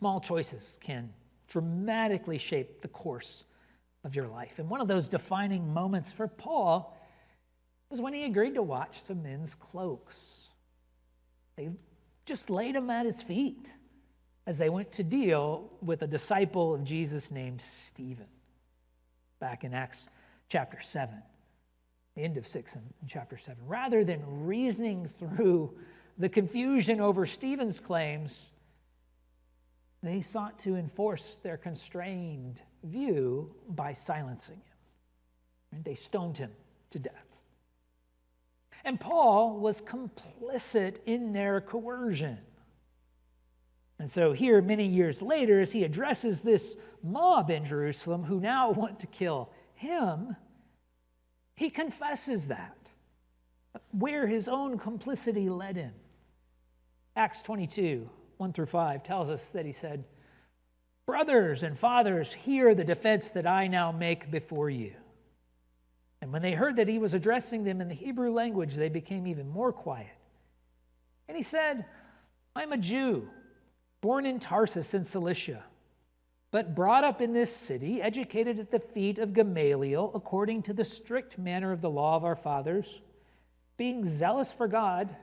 Small choices can dramatically shape the course of your life. And one of those defining moments for Paul was when he agreed to watch some men's cloaks. They just laid them at his feet as they went to deal with a disciple of Jesus named Stephen. Back in Acts chapter 7, the end of 6 and chapter 7. Rather than reasoning through the confusion over Stephen's claims, they sought to enforce their constrained view by silencing him. And they stoned him to death. And Paul was complicit in their coercion. And so here, many years later, as he addresses this mob in Jerusalem who now want to kill him, he confesses that, where his own complicity led him. Acts 22, 1 through 5 tells us that he said, "Brothers and fathers, hear the defense that I now make before you." And when they heard that he was addressing them in the Hebrew language, they became even more quiet. And he said, "I'm a Jew, born in Tarsus in Cilicia, but brought up in this city, educated at the feet of Gamaliel, according to the strict manner of the law of our fathers, being zealous for God,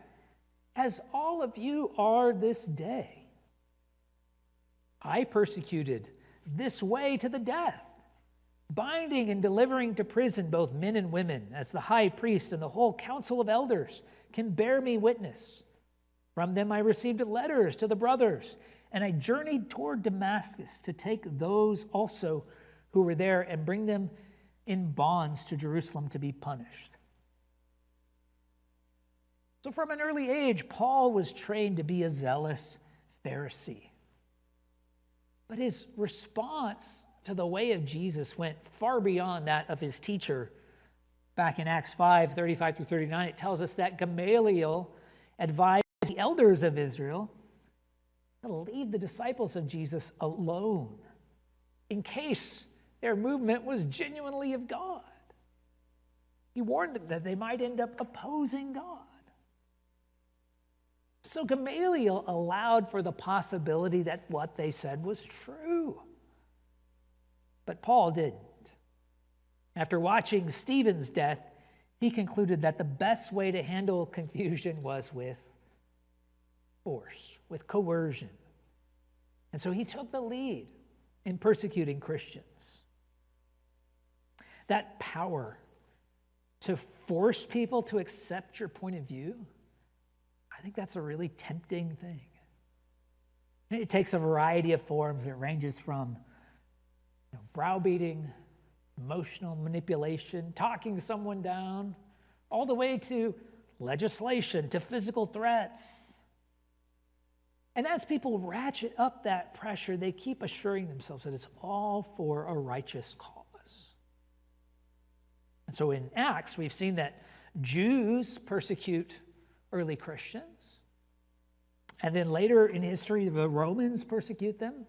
as all of you are this day. I persecuted this way to the death, binding and delivering to prison both men and women, as the high priest and the whole council of elders can bear me witness. From them I received letters to the brothers, and I journeyed toward Damascus to take those also who were there and bring them in bonds to Jerusalem to be punished." So from an early age, Paul was trained to be a zealous Pharisee. But his response to the way of Jesus went far beyond that of his teacher. Back in Acts 5, 35 through 39, it tells us that Gamaliel advised the elders of Israel to leave the disciples of Jesus alone in case their movement was genuinely of God. He warned them that they might end up opposing God. So Gamaliel allowed for the possibility that what they said was true. But Paul didn't. After watching Stephen's death, he concluded that the best way to handle confusion was with force, with coercion. And so he took the lead in persecuting Christians. That power to force people to accept your point of view, I think that's a really tempting thing. And it takes a variety of forms. It ranges from browbeating, emotional manipulation, talking someone down, all the way to legislation, to physical threats. And as people ratchet up that pressure, they keep assuring themselves that it's all for a righteous cause. And so in Acts, we've seen that Jews persecute early Christians. And then later in history, the Romans persecute them.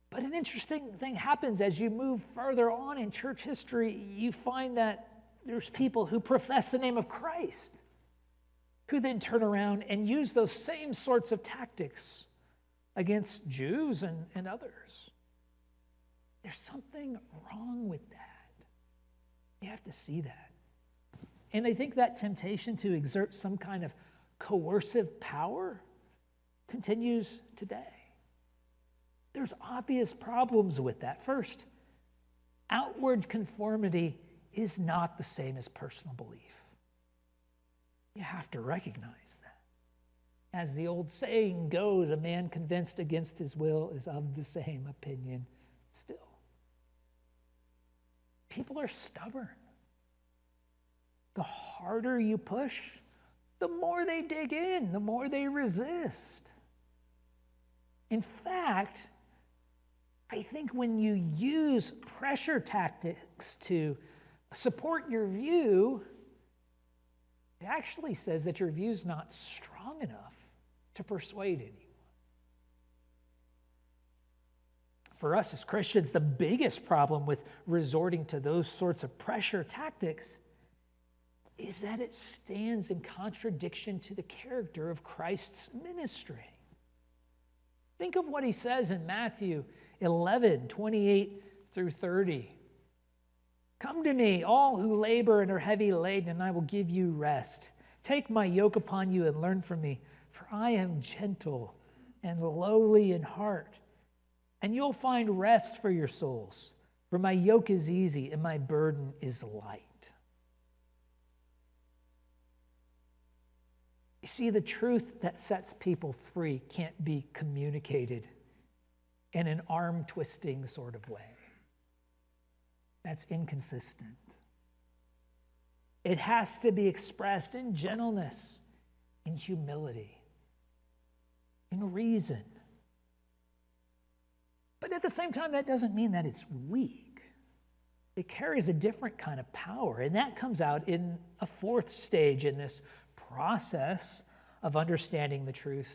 But an interesting thing happens as you move further on in church history. You find that there's people who profess the name of Christ who then turn around and use those same sorts of tactics against Jews and others. There's something wrong with that. You have to see that. And I think that temptation to exert some kind of coercive power continues today. There's obvious problems with that. First, outward conformity is not the same as personal belief. You have to recognize that. As the old saying goes, a man convinced against his will is of the same opinion still. People are stubborn. The harder you push, the more they dig in, the more they resist. In fact, I think when you use pressure tactics to support your view, it actually says that your view is not strong enough to persuade anyone. For us as Christians, the biggest problem with resorting to those sorts of pressure tactics is that it stands in contradiction to the character of Christ's ministry. Think of what he says in Matthew 11, 28 through 30. Come to me, all who labor and are heavy laden, and I will give you rest. Take my yoke upon you and learn from me, for I am gentle and lowly in heart, and you'll find rest for your souls. For my yoke is easy and my burden is light. You see, the truth that sets people free can't be communicated in an arm-twisting sort of way. That's inconsistent. It has to be expressed in gentleness, in humility, in reason. But at the same time, that doesn't mean that it's weak. It carries a different kind of power, and that comes out in a fourth stage in this process of understanding the truth,